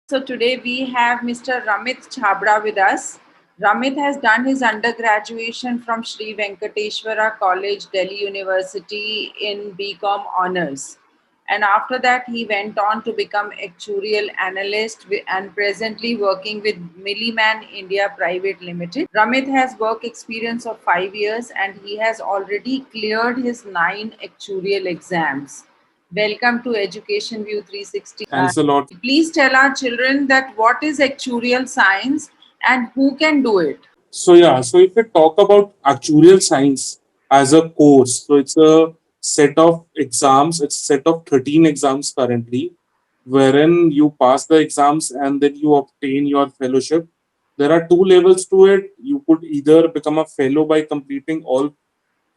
So today we have Mr. Ramit Chabra with us. Ramit has done his undergraduation from Sri Venkateshwara College, Delhi University in BCom Honors. And after that, he went on to become actuarial analyst and presently working with Milliman India Private Limited. Ramit has work experience of 5 years and he has already cleared his 9 actuarial exams. Welcome to Education View 360. Thanks a lot. Please tell our children that what is actuarial science and who can do it. So if we talk about actuarial science as a course, so it's a set of exams, it's a set of 13 exams currently, wherein you pass the exams and then you obtain your fellowship. There are two levels to it. You could either become a fellow by completing all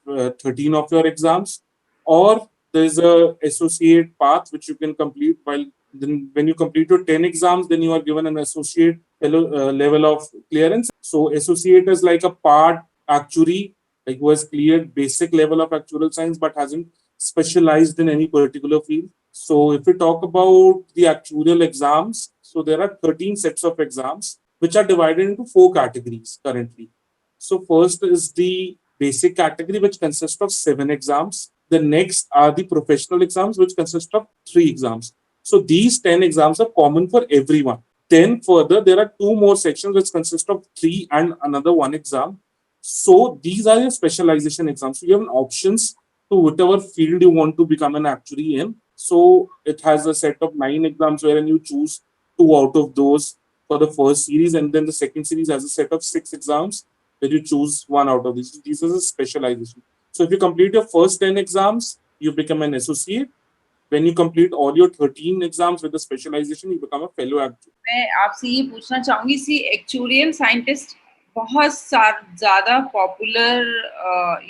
13 of your exams, or there's a associate path which you can complete. While then when you complete your 10 exams, then you are given an associate fellow level of clearance. So associate is like a part actuary, like who has cleared basic level of actuarial science but hasn't specialized in any particular field. So if we talk about the actuarial exams, so there are 13 sets of exams which are divided into four categories currently. So first is the basic category, which consists of 7 exams. The next are the professional exams, which consist of 3 exams. So these 10 exams are common for everyone. Then further, there are two more sections which consist of three and another one exam. So these are your specialization exams. So you have options to whatever field you want to become an actuary in. So it has a set of 9 exams wherein you choose two out of those for the first series, and then the second series has a set of 6 exams where you choose one out of these. This is a specialization. So if you complete your first 10 exams, you become an associate. When you complete all your 13 exams with the specialization, you become a fellow actuary. मैं आपसे ये पूछना चाहूंगी सी actuarial scientist बहुत ज़्यादा popular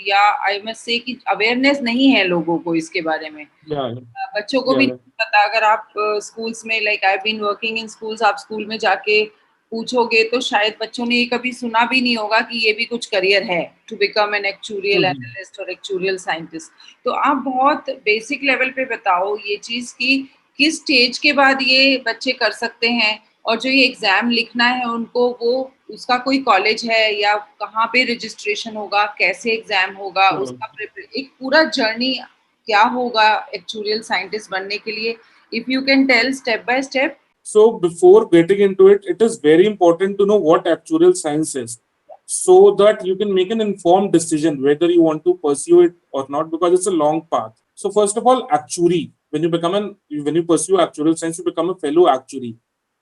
या I must say कि awareness नहीं है लोगों को इसके बारे में. Yeah, बच्चों को भी yeah, नहीं पता. अगर आप स्कूल्स में like I been working in schools, आप स्कूल में जाके पूछोगे तो शायद बच्चों ने ये कभी सुना भी नहीं होगा कि ये भी कुछ करियर है, to become an actuarial yeah. Analyst और एक्चुरियल साइंटिस्ट. तो आप बहुत बेसिक लेवल पे बताओ ये चीज कि किस स्टेज के बाद ये बच्चे कर सकते हैं, और जो ये एग्जाम लिखना है उनको वो उसका कोई कॉलेज है या कहाँ पे रजिस्ट्रेशन होगा, कैसे एग्जाम होगा, Sure. उसका एक पूरा जर्नी क्या होगा एक्चुरियल साइंटिस्ट बनने के लिए, if you can tell step by step. So before getting into it, it is very important to know what actuarial science is, so that you can make an informed decision whether you want to pursue it or not, because it's a long path. So first of all, actuary. When you pursue actuarial science, you become a fellow actuary.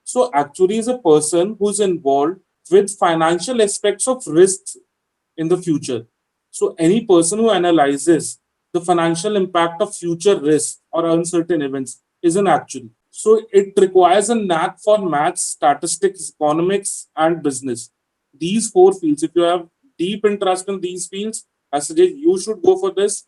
So actuary is a person who is involved with financial aspects of risks in the future. So any person who analyzes the financial impact of future risks or uncertain events is an actuary. So it requires a knack for maths, statistics, economics, and business. These four fields, if you have deep interest in these fields, I suggest you should go for this.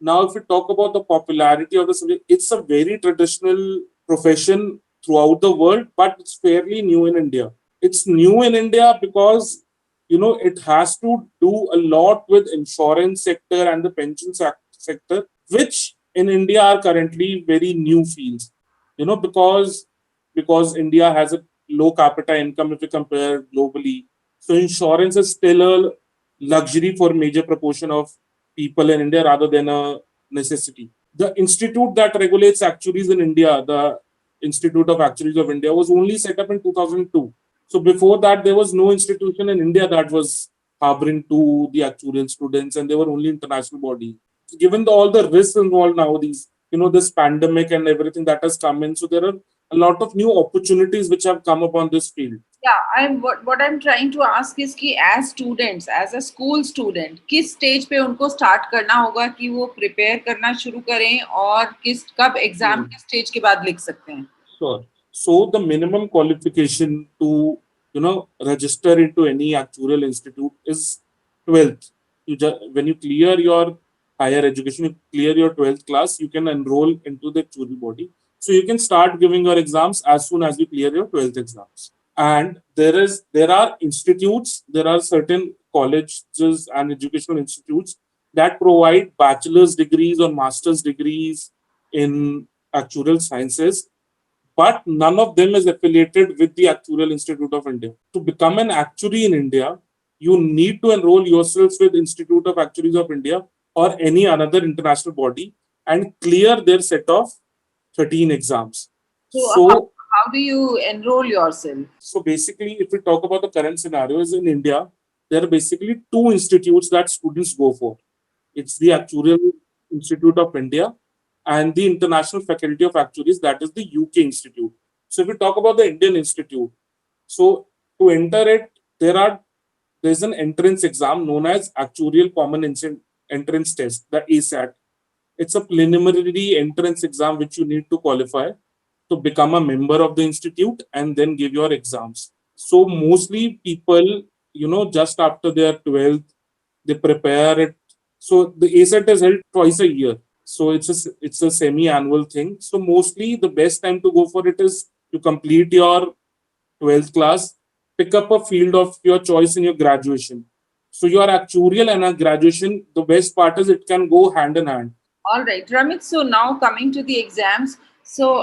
Now, if we talk about the popularity of the subject, it's a very traditional profession throughout the world, but it's fairly new in India. It's new in India because it has to do a lot with insurance sector and the pension sector, which in India are currently very new fields. Because India has a low capita income if you compare globally. So insurance is still a luxury for major proportion of people in India rather than a necessity. The institute that regulates actuaries in India, the Institute of Actuaries of India, was only set up in 2002. So before that, there was no institution in India that was harboring to the actuarial students, and they were only international body. Given all the risks involved now, this pandemic and everything that has come in, so there are a lot of new opportunities which have come upon this field. Yeah, what I'm trying to ask is कि as students, as a school student, किस stage पे उनको start करना होगा कि वो prepare करना शुरू करें, और कब एग्जाम Hmm. के स्टेज के बाद लिख सकते हैं. Sure. So the minimum qualification to register into any actuarial institute is 12th. When you clear your higher education, you clear your 12th class, you can enroll into the actuarial body. So you can start giving your exams as soon as you clear your 12th exams. And there are institutes, there are certain colleges and educational institutes that provide bachelor's degrees or master's degrees in actuarial sciences. but none of them is affiliated with the Actuarial Institute of India. To become an actuary in India, you need to enroll yourselves with Institute of Actuaries of India or any another international body and clear their set of 13 exams. So So, how do you enroll yourself? so basically, if we talk about the current scenarios in India, there are basically two institutes that students go for. It's the Actuarial Institute of India and the International Faculty of Actuaries, that is the UK Institute. So if we talk about the Indian Institute, so to enter it, there's an entrance exam known as Actuarial Common Entrance Test, the ASAT. It's a preliminary entrance exam which you need to qualify to become a member of the institute and then give your exams. So mostly people, just after their 12th, they prepare it. So the ASET is held twice a year. So it's a semi-annual thing. So mostly the best time to go for it is to complete your 12th class, pick up a field of your choice in your graduation. So your actuarial and a graduation, the best part is it can go hand in hand. All right, Ramit. So now coming to the exams. So,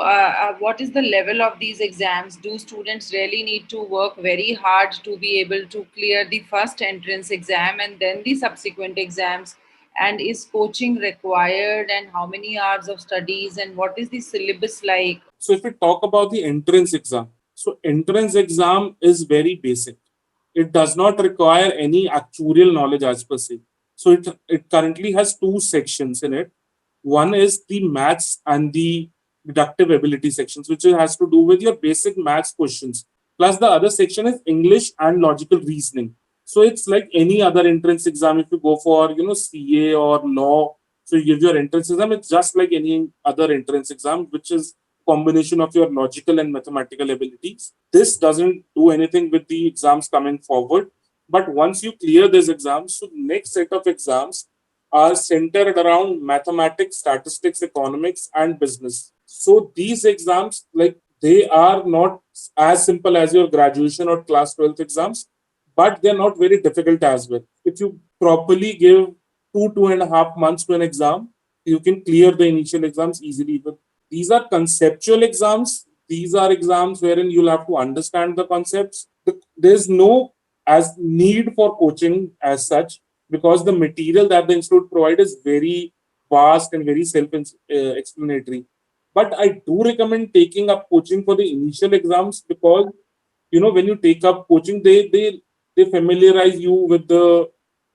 what is the level of these exams? Do students really need to work very hard to be able to clear the first entrance exam and then the subsequent exams? And is coaching required? And how many hours of studies? And what is the syllabus like? So if we talk about the entrance exam, so entrance exam is very basic. It does not require any actuarial knowledge as per se. So it currently has two sections in it. One is the maths and the deductive ability sections, which has to do with your basic maths questions. Plus the other section is English and logical reasoning. So it's like any other entrance exam. If you go for CA or law, so you give your entrance exam. It's just like any other entrance exam, which is combination of your logical and mathematical abilities. This doesn't do anything with the exams coming forward. But once you clear these exams, so next set of exams are centered around mathematics, statistics, economics, and business. So these exams, like they are not as simple as your graduation or class 12th exams, but they're not very difficult as well. If you properly give 2.5 months to an exam, you can clear the initial exams easily. But these are conceptual exams. These are exams wherein you'll have to understand the concepts. There's no as need for coaching as such because the material that the institute provides is very vast and very self-explanatory. But I do recommend taking up coaching for the initial exams because when you take up coaching, they familiarize you with the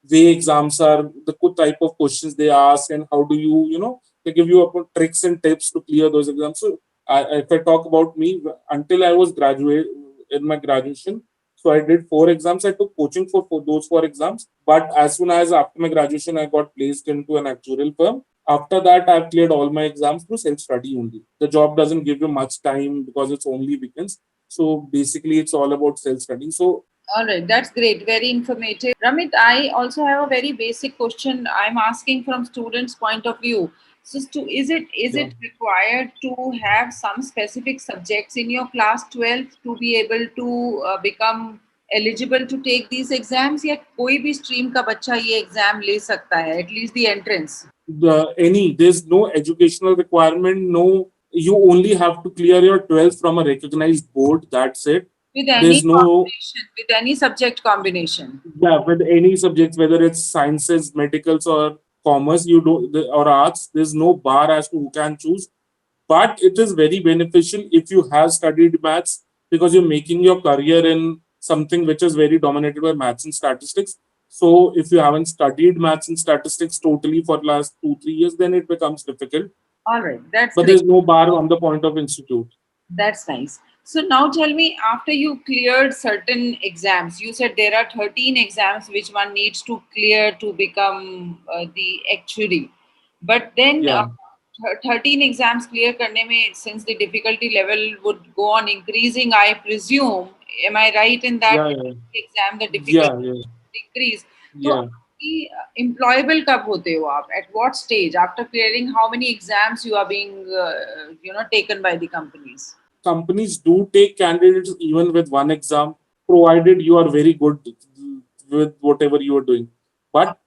way exams are, the type of questions they ask, and how do they give you tricks and tips to clear those exams. So if I talk about me, until I was graduate in my graduation, so I did 4 exams. I took coaching for those 4 exams. But as soon as after my graduation, I got placed into an actuarial firm. After that, I've cleared all my exams through self-study only. The job doesn't give you much time because it's only weekends. So basically, it's all about self-study. So All right, that's great. Very informative. Ramit, I also have a very basic question I'm asking from students' point of view. So, is yeah. it required to have some specific subjects in your class 12 to be able to become eligible to take these exams? या कोई भी stream का बच्चा ये exam ले सकता है, at least the entrance? There's no educational requirement. No, you only have to clear your 12th from a recognized board. That's it. With any There's no combination, with any subject combination. Yeah, with any subjects, whether it's sciences, medicals, or commerce, or arts, there's no bar as to who can choose. But it is very beneficial if you have studied maths because you're making your career in something which is very dominated by maths and statistics. So if you haven't studied maths and statistics totally for last 2-3 years, then it becomes difficult. All right, that's But great. there's no bar on the point of institute. That's nice. So now tell me, after you cleared certain exams, you said there are 13 exams which one needs to clear to become the actuary. But then Yeah, 13 exams clear karne mein, since the difficulty level would go on increasing, I presume, am I right in that yeah, yeah, exam the difficulty yeah, yeah, would increase? तो yeah. आपकी employable कब होते हो आप? At what stage? After clearing how many exams you are being taken by the companies? Companies do take candidates even with one exam, provided you are very good with whatever you are doing. But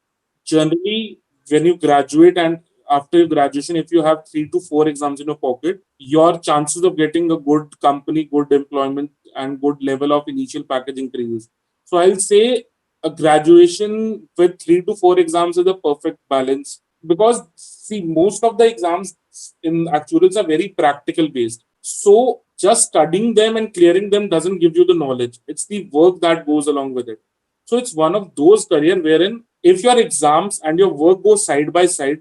generally, when you graduate and after your graduation, if you have 3 to 4 exams in your pocket, your chances of getting a good company, good employment, and good level of initial package increases. So I'll say a graduation with 3 to 4 exams is a perfect balance, because see, most of the exams in actuarials are very practical based. So just studying them and clearing them doesn't give you the knowledge. It's the work that goes along with it. So it's one of those career wherein if your exams and your work go side by side,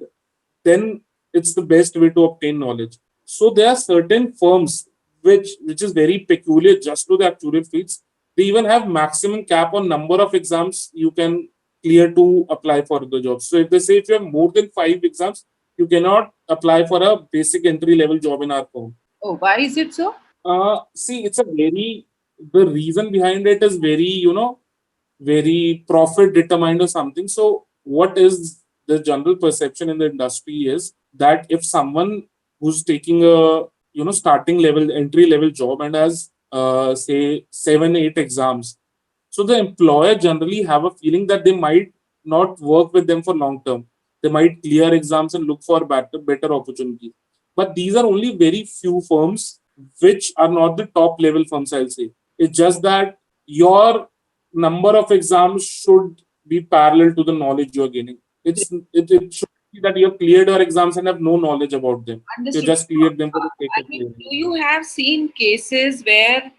then it's the best way to obtain knowledge. So there are certain firms which is very peculiar just to the actuarial fields. They even have maximum cap on number of exams you can clear to apply for the job. So if they say if you have more than 5 exams, you cannot apply for a basic entry level job in our firm. Oh, why is it so? See, it's a very, the reason behind it is very, very profit determined or something. So, what is the general perception in the industry is that if someone who's taking a, starting level, entry level job and has, say, 7, 8 exams, so the employer generally have a feeling that they might not work with them for long term. They might clear exams and look for better opportunities. But these are only very few firms which are not the top level firms, I'll say. It's just that your number of exams should be parallel to the knowledge you're gaining. It should be that you have cleared your exams and have no knowledge about them. You Understood. just cleared them for the sake I of mean, clearing. do you have seen cases where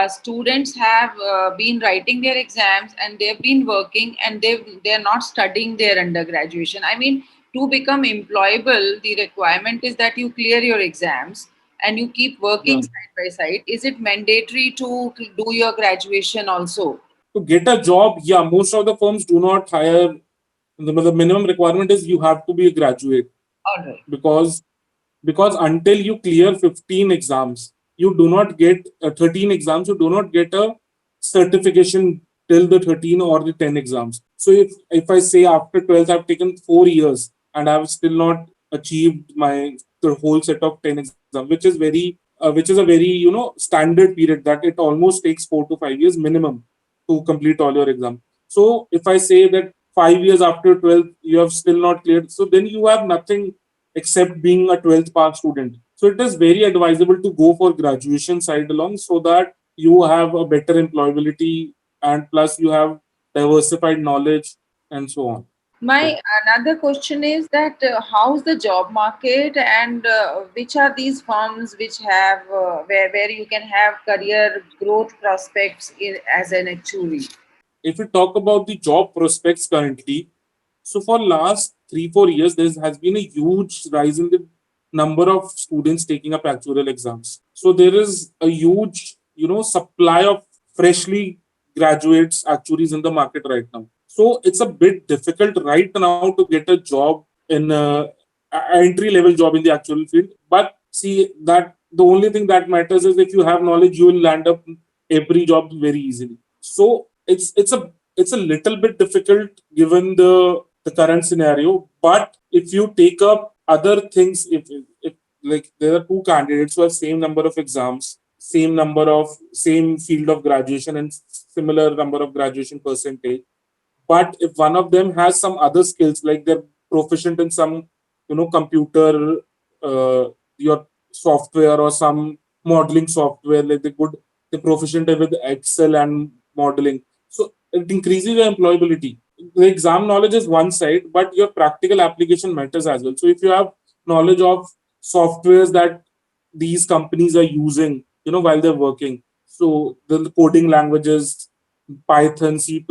students have been writing their exams and they've been working and they're not studying their undergraduation? I mean, to become employable, the requirement is that you clear your exams and you keep Yeah. working side by side. Is it mandatory to do your graduation also? To get a job, yeah, most of the firms do not hire. The minimum requirement is you have to be a graduate, All right. because until you clear 15 exams, you do not get 13 exams, you do not get a certification till the 13 or the 10 exams. So if I say after 12th I've taken 4 years and I've still not achieved my the whole set of 10 exams, which is a very standard period, that it almost takes 4 to 5 years minimum to complete all your exams. So if I say that 5 years after 12th you have still not cleared, so then you have nothing except being a 12th pass student. So it is very advisable to go for graduation side along, so that you have a better employability, and plus you have diversified knowledge and so on. My So another question is that how's the job market, and which are these firms which have where you can have career growth prospects as an actuary? if we talk about the job prospects currently, so for last 3 4 years there has been a huge rise in the number of students taking up actuarial exams. So there is a huge supply of freshly graduates actuaries in the market right now. So it's a bit difficult right now to get a job in entry level job in the actual field. But see, that the only thing that matters is if you have knowledge, you will land up every job very easily. So it's a little bit difficult given the current scenario. But if you take up other things, if like there are two candidates who have same number of exams, same field of graduation, and similar number of graduation percentage, but if one of them has some other skills, like they're proficient in some computer, your software, or some modeling software, like they're proficient with Excel and modeling, so it increases your employability. The exam knowledge is one side, but your practical application matters as well. So if you have knowledge of softwares that these companies are using while they're working, so the coding languages, Python, C++,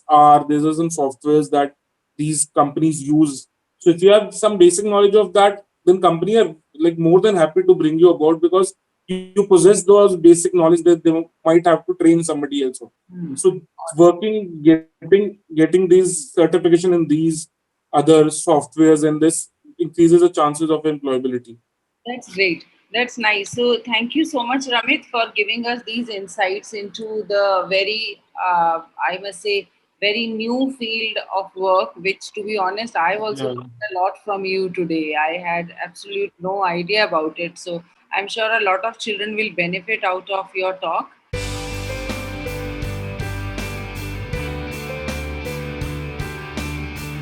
R. These are some softwares that these companies use. So if you have some basic knowledge of that, then company are like more than happy to bring you aboard, because you possess those basic knowledge that they might have to train somebody else on. Hmm. So working, getting these certification in these other softwares, and this increases the chances of employability. That's great. That's nice. So, thank you so much, Ramit, for giving us these insights into the very, I must say, very new field of work, which, to be honest, I've also Yeah. learned a lot from you today. I had absolute no idea about it. So, I'm sure a lot of children will benefit out of your talk.